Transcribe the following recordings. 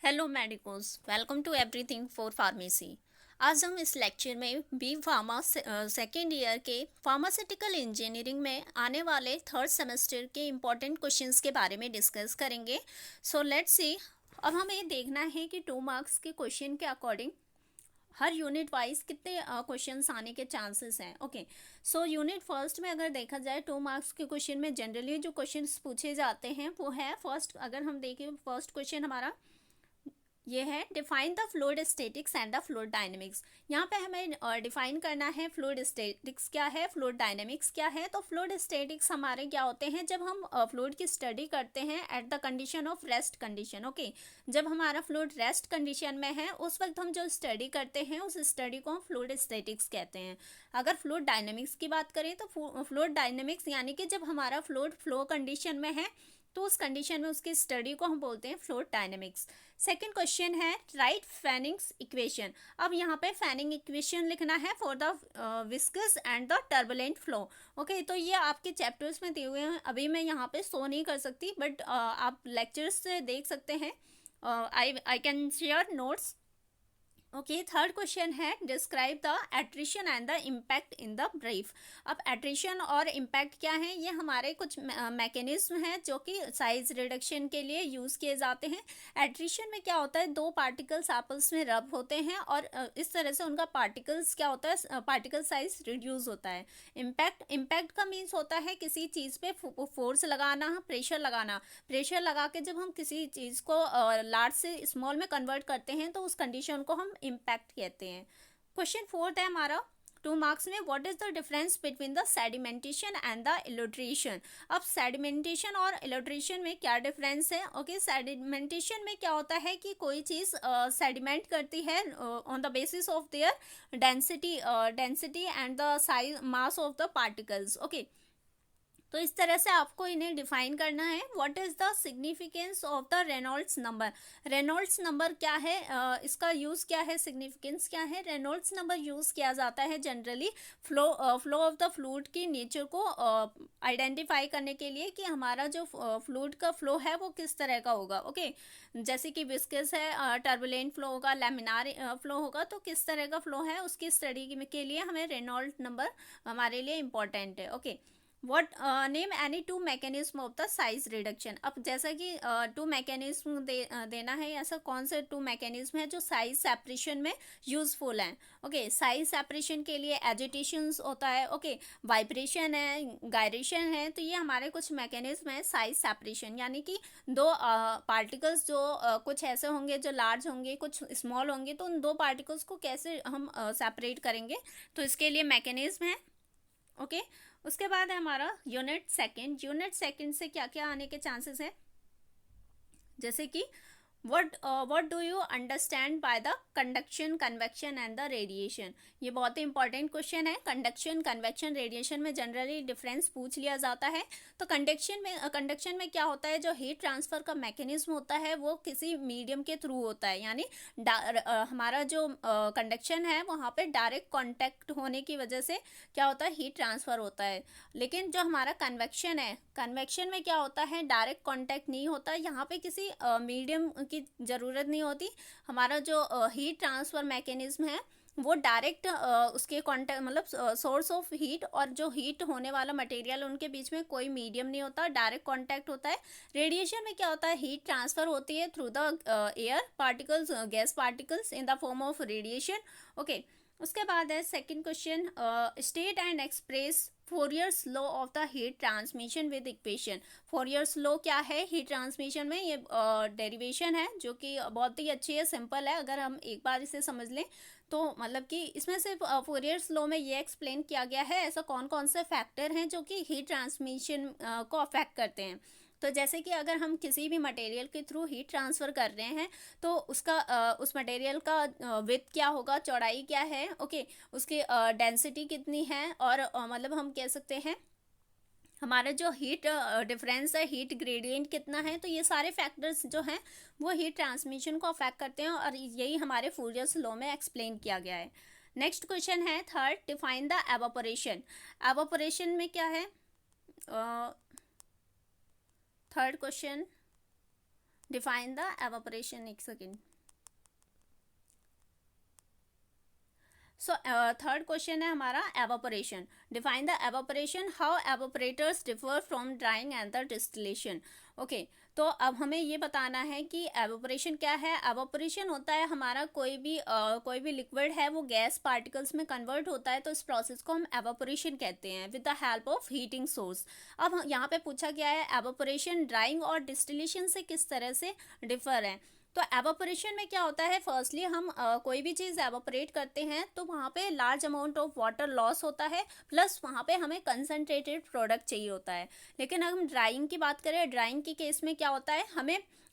Hello medicos, welcome to everything for pharmacy. आज हम इस लेक्चर में बी फार्मा सेकेंड ईयर के फार्मास्यूटिकल इंजीनियरिंग में आने वाले थर्ड सेमेस्टर के इम्पॉर्टेंट क्वेश्चंस के बारे में डिस्कस करेंगे। So let's see. अब हमें देखना है कि 2 मार्क्स के क्वेश्चन के अकॉर्डिंग हर यूनिट वाइज कितने क्वेश्चंस आने के चांसेस हैं। ओके, सो यूनिट फर्स्ट में अगर देखा जाए 2 मार्क्स के क्वेश्चन में जनरली जो क्वेश्चंस पूछे जाते हैं वो है फर्स्ट। अगर हम देखें फर्स्ट क्वेश्चन हमारा ये है, define the fluid statics and the fluid dynamics. यहाँ पे हमें डिफाइन करना है फ्लूइड स्टैटिक्स क्या है, फ्लूइड डायनेमिक्स क्या है। तो फ्लूइड स्टैटिक्स हमारे क्या होते हैं, जब हम फ्लूइड की स्टडी करते हैं at the condition of rest condition. Okay, जब हमारा फ्लूइड रेस्ट कंडीशन में है उस वक्त हम जो स्टडी करते हैं उस स्टडी को हम फ्लूइड स्टैटिक्स कहते हैं। अगर फ्लूइड डायनेमिक्स की बात करें तो फ्लूइड डायनेमिक्स यानी कि जब हमारा फ्लूइड फ्लो कंडीशन में है तो उस कंडीशन में उसकी स्टडी को हम बोलते हैं फ्लूइड डायनेमिक्स। सेकेंड क्वेश्चन है, राइट फैनिंग्स इक्वेशन। अब यहाँ पे फैनिंग इक्वेशन लिखना है for the viscous and the turbulent flow. Okay, तो ये आपके चैप्टर्स में दिए हुए हैं, अभी मैं यहाँ पे शो नहीं कर सकती, बट आप लेक्चर्स से देख सकते हैं। I can share notes. Okay, third question है, describe the attrition and the impact in the brief. अब एट्रिशन और इम्पैक्ट क्या है, ये हमारे कुछ मैकेनिज्म हैं जो कि साइज रिडक्शन के लिए यूज़ किए जाते हैं। एट्रिशन में क्या होता है, दो पार्टिकल्स आपस में रब होते हैं और इस तरह से उनका पार्टिकल्स क्या होता है, पार्टिकल साइज रिड्यूस होता है। इम्पैक्ट का मीन्स होता है किसी चीज़ पे फोर्स लगाना, प्रेशर लगाना। प्रेशर लगा के जब हम किसी चीज़ को लार्ज से स्मॉल में कन्वर्ट करते हैं तो उस कंडीशन को हम इम्पैक्ट कहते हैं। क्वेश्चन फोर्थ है हमारा 2 मार्क्स में, what is the difference between the sedimentation and the elutriation. अब सेडिमेंटेशन और इल्यूट्रेशन में क्या डिफरेंस है। ओके, सेडिमेंटेशन में क्या होता है कि कोई चीज़ सेडिमेंट करती है on the basis of their density and the size mass of the particles. Okay, तो इस तरह से आपको इन्हें डिफाइन करना है। What is the significance of the Reynolds number. Reynolds number क्या है, इसका यूज़ क्या है, सिग्निफिकेंस क्या है। रेनॉल्ड्स नंबर यूज़ किया जाता है generally flow of the fluid की नेचर को आइडेंटिफाई करने के लिए कि हमारा जो फ्लूइड का फ्लो है वो किस तरह का होगा। ओके, जैसे कि विस्कस है, टर्बुलेंट फ्लो होगा, लैमिनार फ्लो होगा, तो किस तरह का फ्लो है उसकी स्टडी के लिए हमें रेनॉल्ड नंबर हमारे लिए इम्पॉर्टेंट है। Okay, what name any two mechanism of the size reduction. अब जैसा कि टू मैकेनिज्म देना है, ऐसा कौन से टू मैकेनिज्म है जो साइज सेपरेशन में यूजफुल हैं। ओके, साइज सेपरेशन के लिए एजिटेशंस होता है, ओके, वाइब्रेशन है, गायरेशन है, तो ये हमारे कुछ मैकेनिज्म है साइज सेपरेशन। यानी कि दो पार्टिकल्स जो कुछ ऐसे होंगे जो लार्ज होंगे, कुछ स्मॉल होंगे, तो उन दो पार्टिकल्स को कैसे हम सेपरेट करेंगे, तो इसके लिए मैकेनिज्म है। ओके, उसके बाद है हमारा यूनिट सेकंड। यूनिट सेकंड से क्या क्या आने के चांसेस है, जैसे कि what do you understand by the conduction, convection and the radiation। ये बहुत ही इंपॉर्टेंट क्वेश्चन है। कंडक्शन, कन्वेक्शन, रेडिएशन में जनरली डिफरेंस पूछ लिया जाता है। तो कंडक्शन में क्या होता है, जो हीट ट्रांसफर का मैकेनिज्म होता है वो किसी मीडियम के थ्रू होता है। यानी हमारा जो कंडक्शन है वहाँ पे डायरेक्ट कॉन्टैक्ट होने की वजह से क्या होता है, हीट ट्रांसफर होता है। लेकिन जो हमारा कन्वेक्शन है, कन्वेक्शन में क्या होता है, डायरेक्ट कांटेक्ट नहीं होता, यहाँ पे किसी मीडियम की ज़रूरत नहीं होती। हमारा जो हीट ट्रांसफ़र मैकेनिज्म है वो डायरेक्ट उसके कांटेक्ट मतलब सोर्स ऑफ हीट और जो हीट होने वाला मटेरियल उनके बीच में कोई मीडियम नहीं होता, डायरेक्ट कांटेक्ट होता है। रेडिएशन में क्या होता है, हीट ट्रांसफ़र होती है through the air particles, gas particles in the form of radiation. Okay, उसके बाद है second question, state and express Fourier's law of the heat transmission with equation. Fourier's law क्या है हीट ट्रांसमिशन में, ये derivation है जो कि बहुत ही अच्छी है, सिंपल है। अगर हम एक बार इसे समझ लें तो मतलब कि इसमें सिर्फ फोरियर्स लॉ में ये एक्सप्लेन किया गया है ऐसा कौन कौन से फैक्टर हैं जो कि हीट ट्रांसमिशन को अफेक्ट करते हैं। तो जैसे कि अगर हम किसी भी मटेरियल के थ्रू हीट ट्रांसफ़र कर रहे हैं तो उसका उस मटेरियल का विड्थ क्या होगा, चौड़ाई क्या है, ओके, उसकी डेंसिटी कितनी है, और मतलब हम कह सकते हैं हमारा जो हीट डिफरेंस है, हीट ग्रेडियंट कितना है। तो ये सारे फैक्टर्स जो हैं वो हीट ट्रांसमिशन को अफेक्ट करते हैं और यही हमारे फूरियर्स लॉ में एक्सप्लेन किया गया है। नेक्स्ट क्वेश्चन है third, define the evaporation. Evaporation में क्या है, third question, define the evaporation, एक सेकेंड। सो थर्ड क्वेश्चन है हमारा evaporation. Define the evaporation, how evaporators differ from drying and the distillation. Okay, तो अब हमें ये बताना है कि एवापोरेशन क्या है। एवापोरेशन होता है हमारा कोई भी लिक्विड है वो गैस पार्टिकल्स में कन्वर्ट होता है, तो इस प्रोसेस को हम एवापोरेशन कहते हैं with the help of heating source. अब यहाँ पे पूछा गया है एवापोरेशन ड्राइंग और डिस्टिलेशन से किस तरह से डिफर है। तो एवापोरेशन में क्या होता है, फर्स्टली हम कोई भी चीज़ एवापोरेट करते हैं तो वहाँ पे large amount of water loss होता है, प्लस वहाँ पे हमें कंसनट्रेटेड प्रोडक्ट चाहिए होता है। लेकिन अगर हम ड्राइंग की बात करें, ड्राइंग के केस में क्या होता है,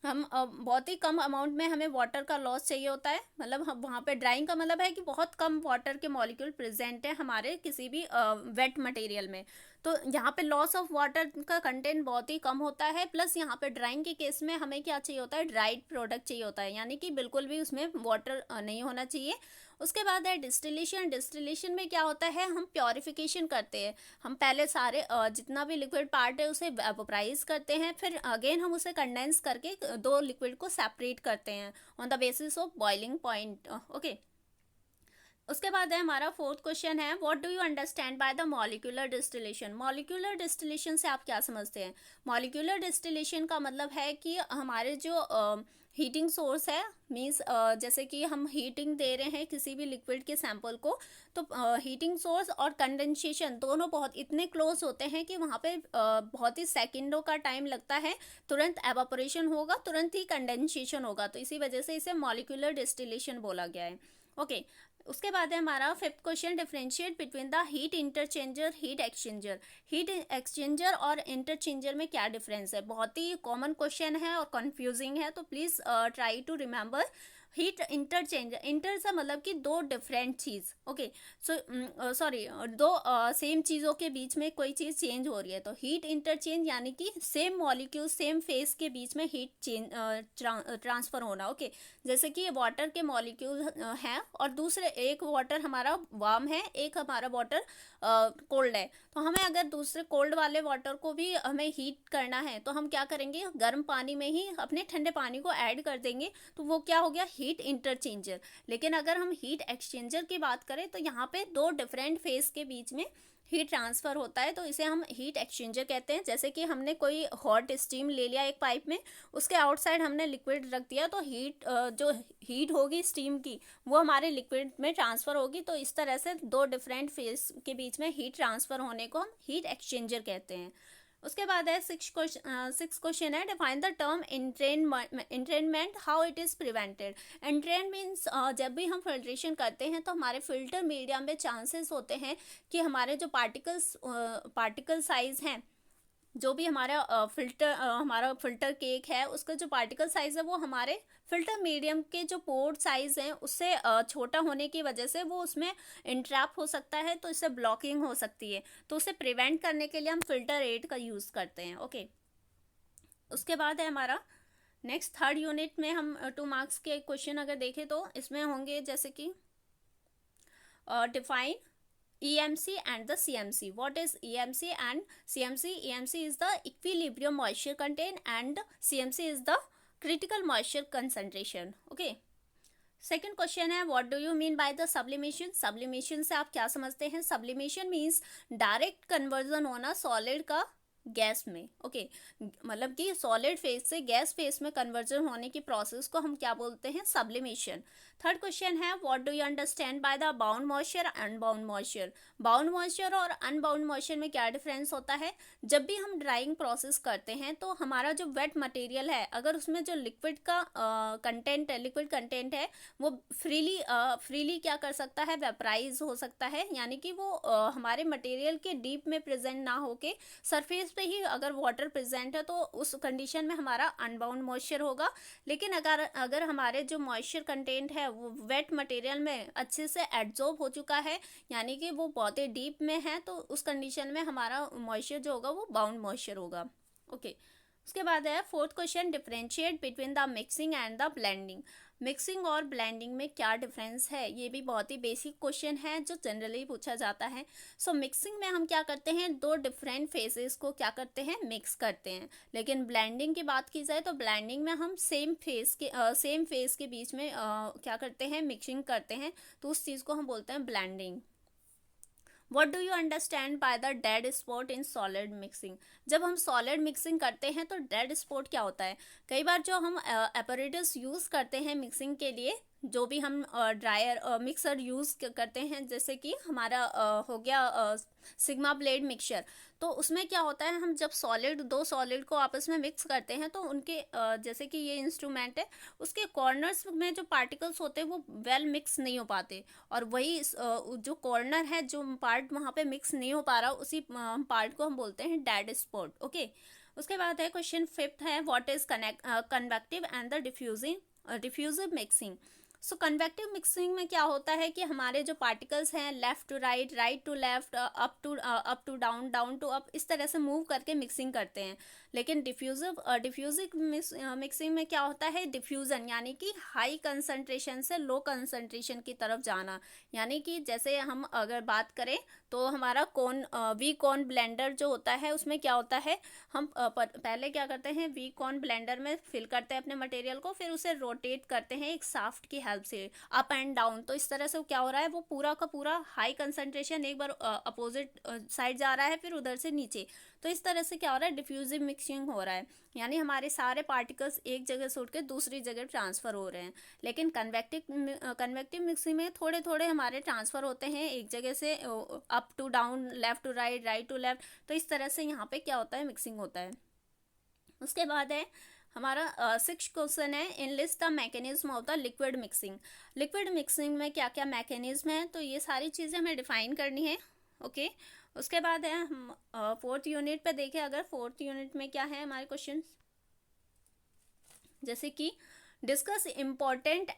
हम बहुत ही कम अमाउंट में हमें वाटर का लॉस चाहिए होता है। मतलब हम वहाँ पे ड्राइंग का मतलब है कि बहुत कम वाटर के मॉलिक्यूल प्रेजेंट है हमारे किसी भी वेट मटेरियल में, तो यहाँ पे लॉस ऑफ वाटर का कंटेंट बहुत ही कम होता है। प्लस यहाँ पे ड्राइंग के केस में हमें क्या चाहिए होता है, ड्राइड प्रोडक्ट चाहिए होता है, यानी कि बिल्कुल भी उसमें वाटर नहीं होना चाहिए। उसके बाद है डिस्टिलेशन। डिस्टिलेशन में क्या होता है, हम प्योरिफिकेशन करते हैं। हम पहले सारे जितना भी लिक्विड पार्ट है उसे वेपोराइज करते हैं, फिर अगेन हम उसे कंडेंस करके दो लिक्विड को सेपरेट करते हैं on the basis of boiling point. Okay, उसके बाद है हमारा फोर्थ क्वेश्चन है, what do you understand by the molecular distillation. Molecular distillation से आप क्या समझते हैं। मॉलिक्यूलर डिस्टिलेशन का मतलब है कि हमारे जो हीटिंग सोर्स है, मीन्स जैसे कि हम हीटिंग दे रहे हैं किसी भी लिक्विड के सैंपल को, तो हीटिंग सोर्स और कंडेंसेशन दोनों बहुत इतने क्लोज होते हैं कि वहाँ पे बहुत ही सेकंडों का टाइम लगता है, तुरंत एवापोरेशन होगा, तुरंत ही कंडेंसेशन होगा, तो इसी वजह से इसे मॉलिक्यूलर डिस्टिलेशन बोला गया है। ओके, उसके बाद है हमारा fifth question, differentiate between the heat interchanger heat exchanger. Heat exchanger और इंटरचेंजर में क्या डिफरेंस है, बहुत ही कॉमन क्वेश्चन है और कंफ्यूजिंग है, तो please try to remember. Heat interchanger, inter से मतलब कि दो डिफरेंट चीज़, ओके, सो सॉरी, दो सेम चीज़ों के बीच में कोई चीज़ चेंज हो रही है, तो हीट इंटरचेंज यानी कि सेम मॉलिक्यूल सेम फेस के बीच में हीट चेंज ट्रांसफर होना। ओके, जैसे कि वाटर के मॉलिक्यूल हैं और दूसरे एक वाटर हमारा वार्म है, एक हमारा वाटर कोल्ड है, तो हमें अगर दूसरे कोल्ड वाले वाटर को भी हमें हीट करना है तो हम क्या करेंगे, गर्म पानी में ही अपने ठंडे पानी को ऐड कर देंगे, तो वो क्या हो गया, हीट इंटरचेंजर। लेकिन अगर हम हीट एक्सचेंजर की बात करें तो यहाँ पे दो डिफरेंट फेस के बीच में हीट ट्रांसफ़र होता है, तो इसे हम हीट एक्सचेंजर कहते हैं। जैसे कि हमने कोई हॉट स्टीम ले लिया एक पाइप में, उसके आउटसाइड हमने लिक्विड रख दिया, तो जो हीट होगी स्टीम की वो हमारे लिक्विड में ट्रांसफ़र होगी, तो इस तरह से दो डिफरेंट फेस के बीच में हीट ट्रांसफ़र होने को हम हीट एक्सचेंजर कहते हैं। उसके बाद है सिक्स क्वेश्चन है, define the term entrainment, how it is prevented. Entrain means जब भी हम फिल्ट्रेशन करते हैं तो हमारे फिल्टर मीडियम में चांसेस होते हैं कि हमारे जो पार्टिकल साइज हैं, जो भी हमारा फिल्टर केक है उसका जो पार्टिकल साइज है वो हमारे फिल्टर मीडियम के जो पोर साइज हैं उससे छोटा होने की वजह से वो उसमें इंट्रैप हो सकता है, तो इससे ब्लॉकिंग हो सकती है, तो उसे प्रिवेंट करने के लिए हम फिल्टर एड का यूज़ करते हैं। ओके, उसके बाद है हमारा नेक्स्ट थर्ड यूनिट में हम 2 मार्क्स के क्वेश्चन अगर देखें तो इसमें होंगे जैसे कि define EMC and the CMC. What is EMC and CMC? EMC is the equilibrium moisture content and CMC is the critical moisture concentration. Okay. Second question है, what do you mean by the sublimation. Sublimation से आप क्या समझते हैं। Sublimation means direct conversion होना solid का gas में। Okay, मतलब कि सॉलिड फेज से गैस फेज में कन्वर्जन होने की प्रोसेस को हम क्या बोलते हैं, सब्लिमेशन। थर्ड क्वेश्चन है, what do you understand by the bound moisture unbound moisture. Bound moisture और अनबाउंड मॉइस्चर में क्या डिफरेंस होता है। जब भी हम ड्राइंग प्रोसेस करते हैं तो हमारा जो वेट मटेरियल है, अगर उसमें जो लिक्विड कंटेंट है वो फ्रीली क्या कर सकता है, वेपराइज हो सकता है, यानी कि वो हमारे मटेरियल के डीप में प्रेजेंट ना होके सरफेस पे ही अगर वाटर प्रेजेंट है, तो उस कंडीशन में हमारा अनबाउंड मॉइस्चर होगा। लेकिन अगर हमारे जो मॉइस्चर कंटेंट है वो वेट मटेरियल में अच्छे से एब्जॉर्ब हो चुका है, यानी कि वो बहुत ही डीप में है, तो उस कंडीशन में हमारा मॉइस्चर जो होगा वो बाउंड मॉइस्चर होगा। ओके, उसके बाद है fourth question, differentiate between the mixing and the blending. Mixing और ब्लेंडिंग में क्या डिफरेंस है, ये भी बहुत ही बेसिक क्वेश्चन है जो जनरली पूछा जाता है। सो मिक्सिंग में हम क्या करते हैं, दो डिफरेंट फेजेस को क्या करते हैं, मिक्स करते हैं। लेकिन ब्लेंडिंग की बात की जाए तो ब्लेंडिंग में हम सेम फेज के बीच में क्या करते हैं, मिक्सिंग करते हैं, तो उस चीज़ को हम बोलते हैं blending. What do you understand by the dead spot in solid mixing. जब हम सॉलिड मिक्सिंग करते हैं तो डेड स्पॉट क्या होता है, कई बार जो हम एपरेटस यूज़ करते हैं मिक्सिंग के लिए, जो भी हम ड्रायर मिक्सर यूज़ करते हैं, जैसे कि हमारा हो गया सिग्मा ब्लेड मिक्सचर, तो उसमें क्या होता है, हम जब दो सॉलिड को आपस में मिक्स करते हैं तो उनके जैसे कि ये इंस्ट्रूमेंट है, उसके कॉर्नर्स में जो पार्टिकल्स होते हैं वो वेल मिक्स नहीं हो पाते, और वही जो कॉर्नर है, जो पार्ट वहाँ पे मिक्स नहीं हो पा रहा, उसी पार्ट को हम बोलते हैं डेड स्पॉट। ओके, उसके बाद है क्वेश्चन फिफ्थ है, what is convective and the diffusive mixing. So convective mixing में क्या होता है कि हमारे जो पार्टिकल्स हैं left to right, right to left, up to down, down to up, इस तरह से मूव करके मिक्सिंग करते हैं। लेकिन डिफ्यूजिव मिक्सिंग में क्या होता है, डिफ्यूजन यानी कि हाई कंसंट्रेशन से लो कंसंट्रेशन की तरफ जाना। यानी कि जैसे हम अगर बात करें तो हमारा वी कॉर्न ब्लेंडर जो होता है, उसमें क्या होता है, हम पहले क्या करते हैं, वी कॉर्न ब्लेंडर में फिल करते हैं अपने मटेरियल को, फिर उसे रोटेट करते हैं एक शाफ्ट की हेल्प से अप एंड डाउन। तो इस तरह से क्या हो रहा है, वो पूरा का पूरा हाई कंसंट्रेशन एक बार अपोजिट साइड जा रहा है, फिर उधर से नीचे। तो इस तरह से क्या हो रहा है, डिफ्यूजिव मिक्सिंग हो रहा है, यानी हमारे सारे पार्टिकल्स एक जगह से उठ के दूसरी जगह ट्रांसफ़र हो रहे हैं। लेकिन कन्वेक्टिव मिक्सिंग में थोड़े थोड़े हमारे ट्रांसफ़र होते हैं एक जगह से up to down, left to right, right to left. तो इस तरह से यहाँ पे क्या होता है, मिक्सिंग होता है। उसके बाद है हमारा सिक्स्थ क्वेश्चन है, enlist the mechanism of the liquid mixing. Liquid mixing में क्या क्या मैकेनिज्म है, तो ये सारी चीज़ें हमें डिफाइन करनी है। ओके, उसके बाद है हम फोर्थ यूनिट पे देखें, अगर फोर्थ यूनिट में क्या है हमारे क्वेश्चन, जैसे कि discuss important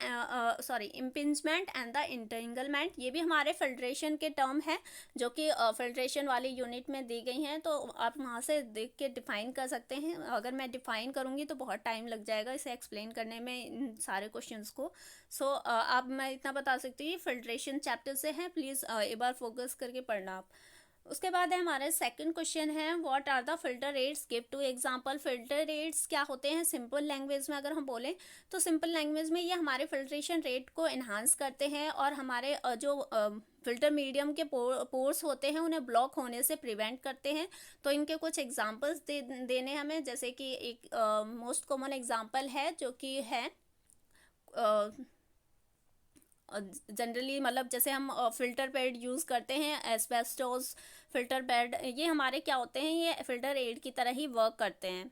impingement and the entanglement. ये भी हमारे फिल्ट्रेशन के टर्म है जो कि फिल्ट्रेशन वाली यूनिट में दी गई हैं, तो आप वहाँ से देख के डिफाइन कर सकते हैं। अगर मैं डिफाइन करूँगी तो बहुत टाइम लग जाएगा इसे एक्सप्लेन करने में, इन सारे क्वेश्चंस को। आप मैं इतना बता सकती हूँ, फिल्ट्रेशन चैप्टर से हैं, प्लीज़ एक बार फोकस करके पढ़ना आप। उसके बाद है हमारे सेकंड क्वेश्चन है, what are the filter rates, give two example. Filter rates क्या होते हैं, सिंपल लैंग्वेज में अगर हम बोलें तो सिंपल लैंग्वेज में ये हमारे फिल्ट्रेशन रेट को इन्हांस करते हैं और हमारे जो फिल्टर मीडियम के पोर्स होते हैं उन्हें ब्लॉक होने से प्रिवेंट करते हैं। तो इनके कुछ एग्जांपल्स देने हमें, जैसे कि एक मोस्ट कॉमन एग्जांपल है जो कि है जनरली, मतलब जैसे हम फिल्टर पैड यूज़ करते हैं, एस्बेस्टोस फिल्टर पैड, ये हमारे क्या होते हैं, ये फिल्टर एड की तरह ही वर्क करते हैं।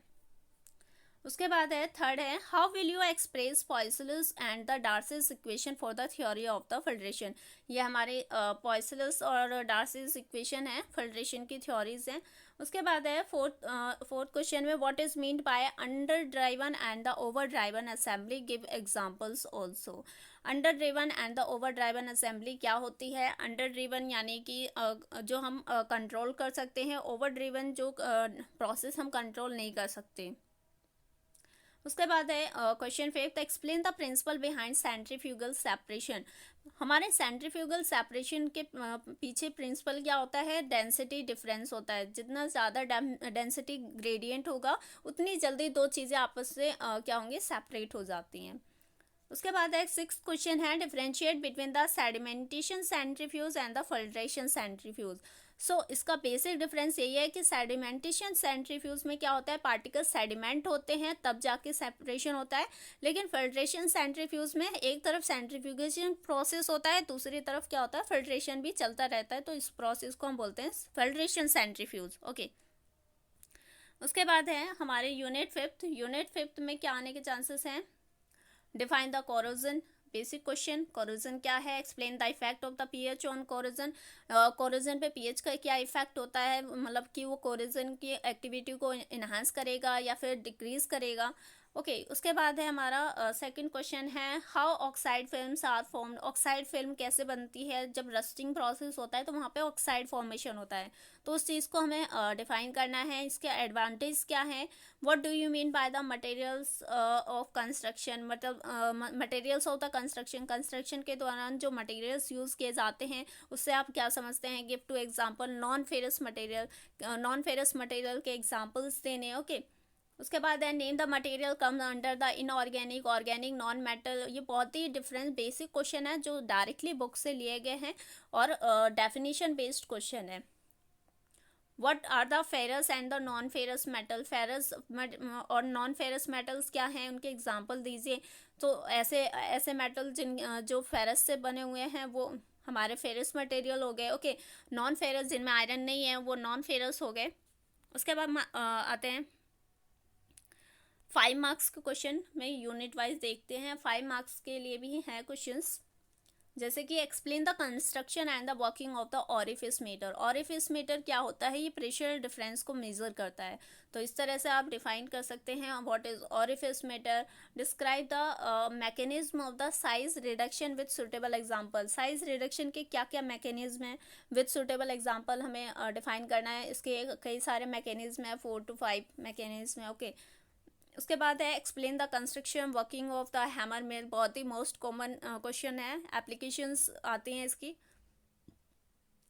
उसके बाद है थर्ड है, how will you express Poiseuille's and the Darcy's equation for the theory of the filtration. ये हमारे पॉइसलस और डार्सिस इक्वेशन है, फिल्ट्रेशन की थ्योरीज हैं। उसके बाद है फोर्थ क्वेश्चन में, what is meant by under driven and the over driven assembly, give examples also. Under driven and the over driven assembly क्या होती है, अंडर ड्रिवन यानी कि जो हम कंट्रोल कर सकते हैं, ओवर ड्रिवन जो प्रोसेस हम कंट्रोल नहीं कर सकते। उसके बाद है question fifth, explain the principle behind centrifugal separation. हमारे सेंट्रीफ्यूगल सेपरेशन के पीछे प्रिंसिपल क्या होता है, डेंसिटी डिफरेंस होता है। जितना ज़्यादा डेंसिटी ग्रेडियंट होगा उतनी जल्दी दो चीज़ें आपस से क्या होंगी, सेपरेट हो जाती हैं। उसके बाद एक सिक्स्थ क्वेश्चन है, differentiate between the sedimentation centrifuge and the filtration centrifuge. इसका बेसिक डिफरेंस यही है कि सेडिमेंटेशन सेंट्रीफ्यूज में क्या होता है, पार्टिकल सेडिमेंट होते हैं तब जाके सेपरेशन होता है। लेकिन फिल्ट्रेशन सेंट्रीफ्यूज में एक तरफ सेंट्रीफ्यूगेशन प्रोसेस होता है, दूसरी तरफ क्या होता है, फिल्ट्रेशन भी चलता रहता है। तो इस प्रोसेस को हम बोलते हैं फिल्ट्रेशन सेंट्रीफ्यूज। ओके, उसके बाद है हमारे यूनिट फिफ्थ में क्या आने के चांसेस हैं, define the corrosion. Basic question, corrosion क्या है, explain the effect of the pH on corrosion. Corrosion पे पीएच का क्या इफेक्ट होता है, मतलब कि वो कोरोजन की एक्टिविटी को इन्हांस करेगा या फिर डिक्रीज करेगा। ओके उसके बाद है हमारा सेकंड क्वेश्चन है, how oxide films are formed. Oxide film कैसे बनती है, जब रस्टिंग प्रोसेस होता है तो वहाँ पे ऑक्साइड फॉर्मेशन होता है, तो उस चीज़ को हमें डिफाइन करना है। इसके एडवांटेज क्या है, what do you mean by the materials of construction, मतलब materials of the construction, construction के दौरान जो मटेरियल्स यूज़ किए जाते हैं उससे आप क्या समझते हैं। Give two example non ferrous material, non ferrous material के एग्जाम्पल्स देने। ओके उसके बाद है, name the material comes under the inorganic, organic, non metal. ये बहुत ही डिफरेंट बेसिक क्वेश्चन है जो डायरेक्टली बुक से लिए गए हैं और डेफिनेशन बेस्ड क्वेश्चन है। What are the ferrous and the non ferrous metal, ferrous और नॉन फेरस मेटल्स क्या हैं, उनके एग्जाम्पल दीजिए। तो ऐसे ऐसे मेटल जिन जो फेरस से बने हुए हैं वो हमारे फेरस मटेरियल हो गए। ओके नॉन फेरस जिनमें आयरन नहीं है वो नॉन फेरस हो गए। उसके बाद आते हैं 5 मार्क्स के क्वेश्चन में, यूनिट वाइज देखते हैं। 5 मार्क्स के लिए भी हैं क्वेश्चंस, जैसे कि explain the construction and the working of the orifice meter. Orifice meter क्या होता है, ये प्रेशर डिफरेंस को मेजर करता है, तो इस तरह से आप डिफाइन कर सकते हैं what is orifice meter. Describe the mechanism of the size reduction with suitable example. Size reduction के क्या क्या मैकेनिज्म है, विद सुटेबल एग्जांपल हमें डिफाइन करना है। इसके कई सारे मैकेनिज्म है, 4 to 5 मैकेनिज्म है। ओके उसके बाद है, explain the construction working of the hammer mill. बहुत ही मोस्ट कॉमन क्वेश्चन है, एप्लीकेशंस आती हैं इसकी।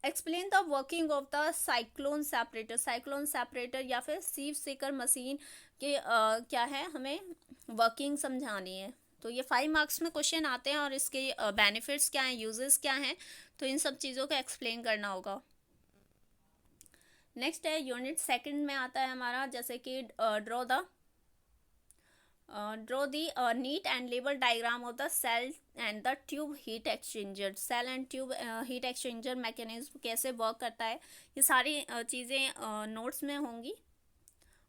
Explain the working of the cyclone separator. Cyclone separator या फिर सीव सेकर मशीन के क्या है, हमें वर्किंग समझानी है। तो ये 5 मार्क्स में क्वेश्चन आते हैं और इसके बेनिफिट्स क्या हैं, यूजेस क्या हैं, तो इन सब चीज़ों को एक्सप्लेन करना होगा। नेक्स्ट है यूनिट सेकंड में आता है हमारा, जैसे कि draw the neat and label diagram of the cell and the tube heat exchanger। cell and tube heat exchanger mechanism कैसे वर्क करता है, ये सारी चीज़ें नोट्स में होंगी।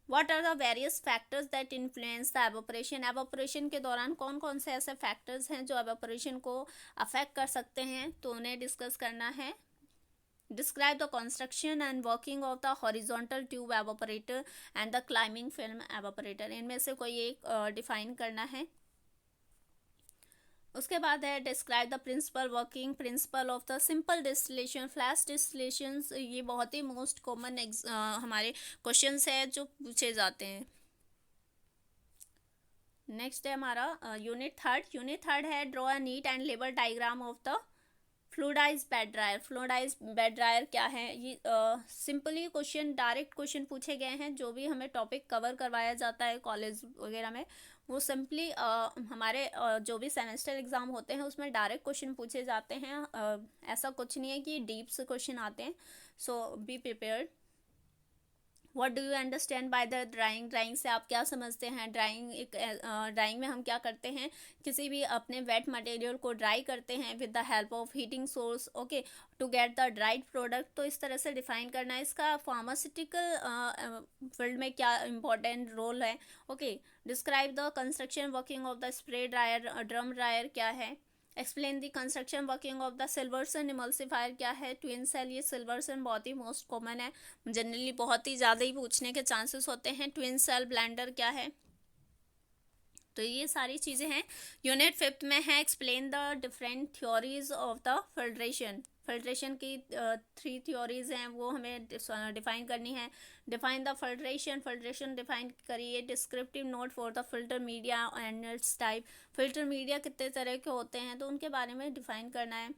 What are the various factors that influence the evaporation। evaporation के दौरान कौन कौन से ऐसे factors हैं जो evaporation को affect कर सकते हैं, तो उन्हें डिस्कस करना है। Describe the construction and working of the horizontal tube evaporator and the climbing film evaporator। इनमें से कोई एक डिफाइन करना है। उसके बाद है, describe the principle working principle of the simple distillation, flash distillation. ये बहुत ही मोस्ट कॉमन हमारे क्वेश्चंस है जो पूछे जाते हैं। नेक्स्ट है हमारा यूनिट थर्ड है, draw a neat and label diagram of the fluidised bed dryer. Fluidised bed dryer क्या है, ये सिंपली क्वेश्चन, डायरेक्ट क्वेश्चन पूछे गए हैं। जो भी हमें टॉपिक कवर करवाया जाता है कॉलेज वगैरह में, वो सिंपली हमारे जो भी सेमेस्टर एग्ज़ाम होते हैं उसमें डायरेक्ट क्वेश्चन पूछे जाते हैं। ऐसा कुछ नहीं है कि डीप से क्वेश्चन आते हैं, so be prepared. What do you understand by the drawing. Drawing से आप क्या समझते हैं। ड्राइंग में हम क्या करते हैं, किसी भी अपने वेट मटेरियल को ड्राई करते हैं with the help of heating source, okay, to get the dried product. तो इस तरह से डिफाइन करना है। इसका फार्मास्यूटिकल फील्ड में क्या इंपॉर्टेंट रोल है। Okay describe the construction working of the spray dryer, drum dryer क्या है। Explain the construction working of the Silverson emulsifier क्या है। ट्विन सेल, ये सिल्वर्सन बहुत ही मोस्ट कॉमन है, जनरली बहुत ही ज़्यादा ही पूछने के चांसेस होते हैं। ट्विन सेल ब्लेंडर क्या है। तो ये सारी चीज़ें हैं। यूनिट फिफ्थ में है, explain the different theories of the filtration. Filtration की 3 थ्योरीज हैं, वो हमें डिफाइन करनी है। Define the filtration, filtration define करिए। Descriptive note for the filter media and its type. Filter media कितने तरह के होते हैं तो उनके बारे में डिफाइन करना है।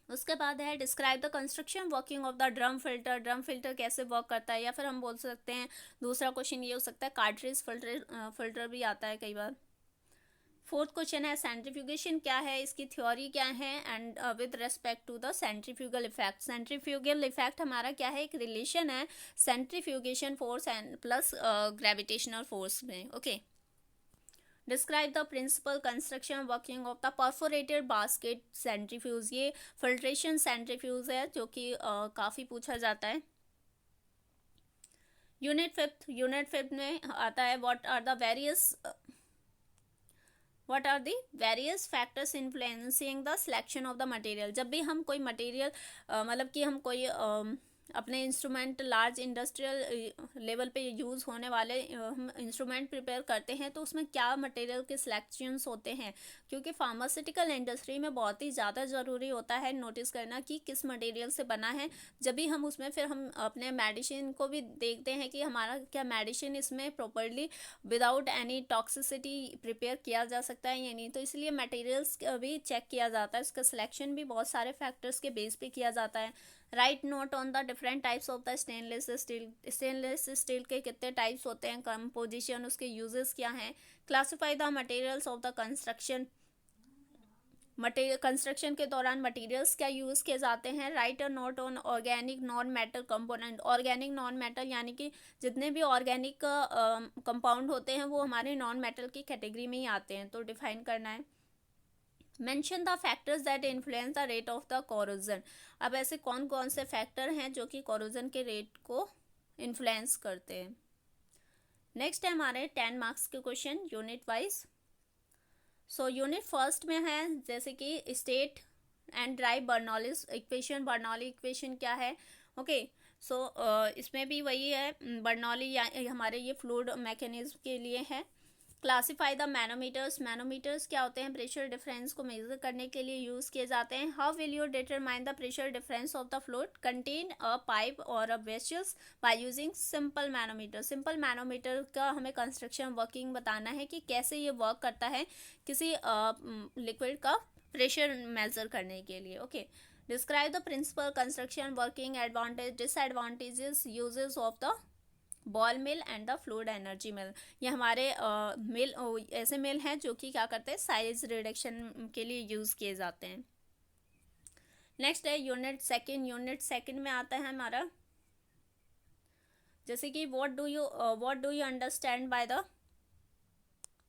उसके बाद है, describe the construction working of the drum filter. Drum filter कैसे वर्क करता है, या फिर हम बोल सकते हैं दूसरा क्वेश्चन ये हो सकता है, कार्ट्रिज फिल्टर भी आता है कई बार। फोर्थ क्वेश्चन है, सेंट्रीफ्यूगेशन क्या है, इसकी थ्योरी क्या है and with respect to the centrifugal effect. Centrifugal effect हमारा क्या है, एक रिलेशन है centrifugation force and plus gravitational force में। Okay describe the principle construction working of the perforated basket centrifuge. ये फिल्ट्रेशन सेंट्रीफ्यूज है जो कि काफ़ी पूछा जाता है। यूनिट फिफ्थ में आता है, what are the various factors influencing the selection of the material. जब भी हम कोई मटेरियल मतलब कि हम कोई अपने इंस्ट्रूमेंट लार्ज इंडस्ट्रियल लेवल पे यूज़ होने वाले हम इंस्ट्रूमेंट प्रिपेयर करते हैं तो उसमें क्या मटेरियल के सिलेक्शंस होते हैं, क्योंकि फार्मास्यूटिकल इंडस्ट्री में बहुत ही ज़्यादा ज़रूरी होता है नोटिस करना कि किस मटेरियल से बना है। जब भी हम उसमें फिर हम अपने मेडिसिन को भी देखते हैं कि हमारा क्या मेडिसिन इसमें properly without any toxicity prepare किया जा सकता है या नहीं, तो इसलिए मटेरियल्स भी चेक किया जाता है, उसका सिलेक्शन भी बहुत सारे फैक्टर्स के बेस पे किया जाता है। Right note on the different types of the stainless steel, stainless steel के कितने टाइप्स होते हैं, कंपोजिशन, उसके यूजेस क्या हैं, classify the materials of the construction, material construction के दौरान मटेरियल्स क्या यूज़ किए जाते हैं, right a note on organic non metal component, organic non metal यानी कि जितने भी ऑर्गेनिक कंपाउंड होते हैं वो हमारे नॉन मेटल की कैटेगरी में ही आते हैं, तो डिफाइन करना है। Mention the factors that influence the rate of the corrosion, अब ऐसे कौन कौन से फैक्टर हैं जो कि कोरोजन के रेट को इन्फ्लुएंस करते हैं। नेक्स्ट है हमारे 10 मार्क्स के question unit wise. So unit first में है जैसे कि state and dry Bernoulli's equation, Bernoulli equation क्या है, ओके। सो इसमें भी वही है, बर्नौली या हमारे ये फ्लूइड मैकेनिज्म के लिए है। क्लासीफाई द मैनोमीटर्स, मैनोमीटर्स क्या होते हैं, प्रेशर डिफरेंस को मेजर करने के लिए यूज़ किए जाते हैं। How will you determine the pressure difference of the fluid contain a pipe और a vessels by using simple manometer, simple manometer का हमें कंस्ट्रक्शन वर्किंग बताना है कि कैसे ये वर्क करता है किसी लिक्विड का प्रेशर मेजर करने के लिए, okay. Describe the principle construction working advantage disadvantages uses of the ball mill and the fluid energy mill, ये हमारे मिल ऐसे मिल हैं जो कि क्या करते हैं, साइज रिडक्शन के लिए यूज़ किए जाते हैं। नेक्स्ट है यूनिट सेकंड, यूनिट सेकंड में आता है हमारा जैसे कि what do you understand by the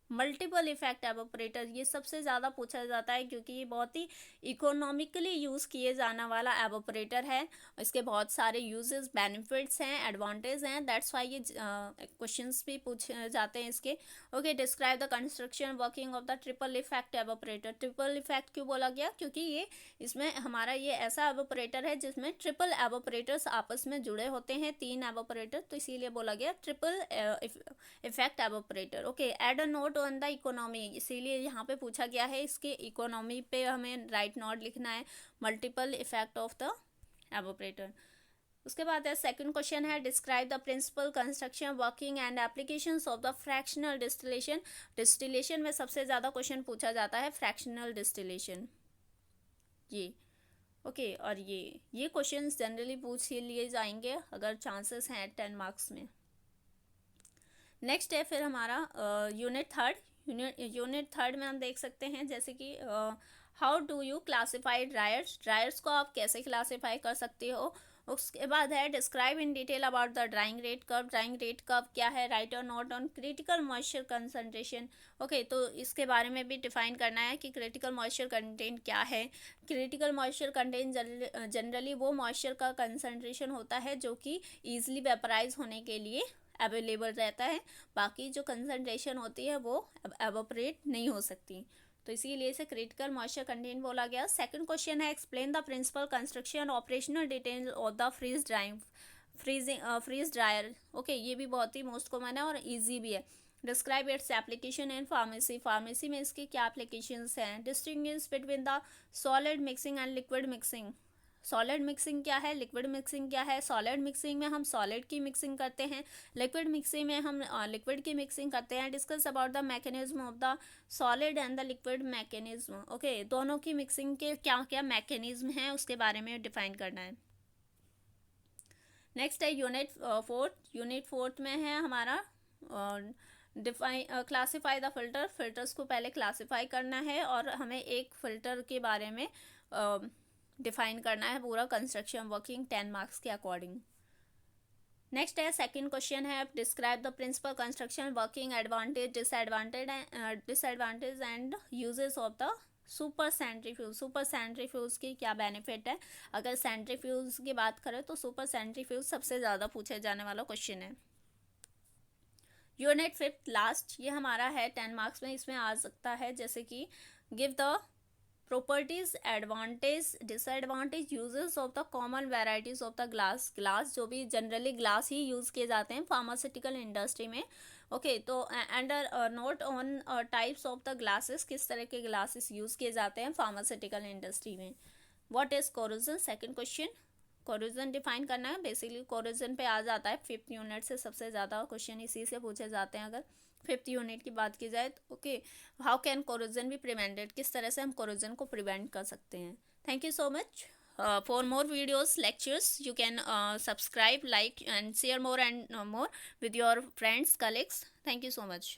multiple effect evaporator, ये सबसे ज़्यादा पूछा जाता है क्योंकि ये बहुत ही इकोनॉमिकली यूज़ किए जाने वाला एवोपरेटर है, इसके बहुत सारे यूजेस बेनिफिट्स हैं, एडवांटेज हैं, दैट्स वाई ये क्वेश्चंस भी पूछे जाते हैं इसके, okay. Describe the construction working of the triple effect evaporator, triple effect क्यों बोला गया, क्योंकि ये इसमें हमारा ये ऐसा एवोपरेटर है जिसमें ट्रिपल एवोपरेटर्स आपस में जुड़े होते हैं, 3 एवोपरेटर, तो इसीलिए बोला गया triple effect evaporator, okay. Add a note on the economy, इसीलिए यहाँ पे पूछा गया है इसके इकोनॉमी पे हमें राइट नोट लिखना है, multiple effect of the evaporator. उसके बाद है सेकंड क्वेश्चन है describe the principle construction working and applications of the fractional distillation, distillation में सबसे ज़्यादा क्वेश्चन पूछा जाता है फ्रैक्शनल डिस्टिलेशन, ये ओके। और ये क्वेश्चंस जनरली पूछ लिए जाएंगे अगर चांसेस हैं 10 मार्क्स में। नेक्स्ट है फिर हमारा यूनिट थर्ड, यूनिट थर्ड में हम देख सकते हैं जैसे कि how do you classify dryers, dryers को आप कैसे क्लासीफाई कर सकते हो। उसके बाद है describe in detail about the drawing rate curve, drawing rate curve क्या है, राइट और note on critical moisture concentration, okay. तो इसके बारे में भी डिफाइन करना है कि क्रिटिकल मॉइस्चर कंटेंट क्या है। क्रिटिकल मॉइस्चर कंटेंट जनरली वो मॉइस्चर का कंसंट्रेशन होता है जो कि ईजिली वेपराइज होने के लिए अवेलेबल रहता है, बाकी जो कंसंट्रेशन होती है वो एवोपरेट नहीं हो सकती, तो इसीलिए इसे क्रिटिकल मॉइस्चर कंटेंट बोला गया। सेकंड क्वेश्चन है explain the principle construction operational detail of the freeze dryer, okay. ये भी बहुत ही मोस्ट कॉमन है और इजी भी है। Describe its application in pharmacy, pharmacy में इसकी क्या एप्लीकेशंस हैं। Distinguish between the solid mixing and liquid mixing, solid mixing क्या है, लिक्विड मिक्सिंग क्या है। सॉलिड मिक्सिंग में हम सॉलिड की मिक्सिंग करते हैं, लिक्विड मिक्सिंग में हम लिक्विड की मिक्सिंग करते हैं। Discuss about the mechanism of the solid and the liquid mechanism, okay. दोनों की मिक्सिंग के क्या क्या मैकेनिज्म हैं उसके बारे में डिफाइन करना है। नेक्स्ट है यूनिट फोर्थ, यूनिट फोर्थ में है हमारा क्लासीफाई द फिल्टर, फिल्टर्स को पहले क्लासीफाई करना है और हमें एक फिल्टर के बारे में डिफाइन करना है पूरा कंस्ट्रक्शन वर्किंग 10 मार्क्स के अकॉर्डिंग। नेक्स्ट है सेकंड क्वेश्चन है describe the principle construction working advantage disadvantage and uses of the super centrifuge, super centrifuge की क्या बेनिफिट है। अगर सेंट्रीफ्यूज की बात करें तो सुपर सेंट्रीफ्यूज सबसे ज़्यादा पूछे जाने वाला क्वेश्चन है। यूनिट फिफ्थ लास्ट, ये हमारा है 10 मार्क्स में, इसमें आ सकता है जैसे कि give the properties, advantage, disadvantage, uses of the common varieties of the glass. Glass जो भी जनरली ग्लास ही यूज़ किए जाते हैं फार्मास्यूटिकल इंडस्ट्री में। ओके तो and note on types of the glasses, किस तरह के ग्लासेस यूज़ किए जाते हैं फार्मास्यूटिकल इंडस्ट्री में। What is corrosion, second question. Corrosion define करना है। बेसिकली कोरोजन पे आ जाता है 5th यूनिट से, सबसे ज़्यादा क्वेश्चन इसी से पूछे जाते हैं अगर 5th यूनिट की बात की जाए तो। Okay, how can corrosion be prevented, किस तरह से हम कोरोजन को प्रिवेंट कर सकते हैं। Thank you so much. For more videos, lectures, you can subscribe, like and share more and more with your friends, colleagues. Thank you so much.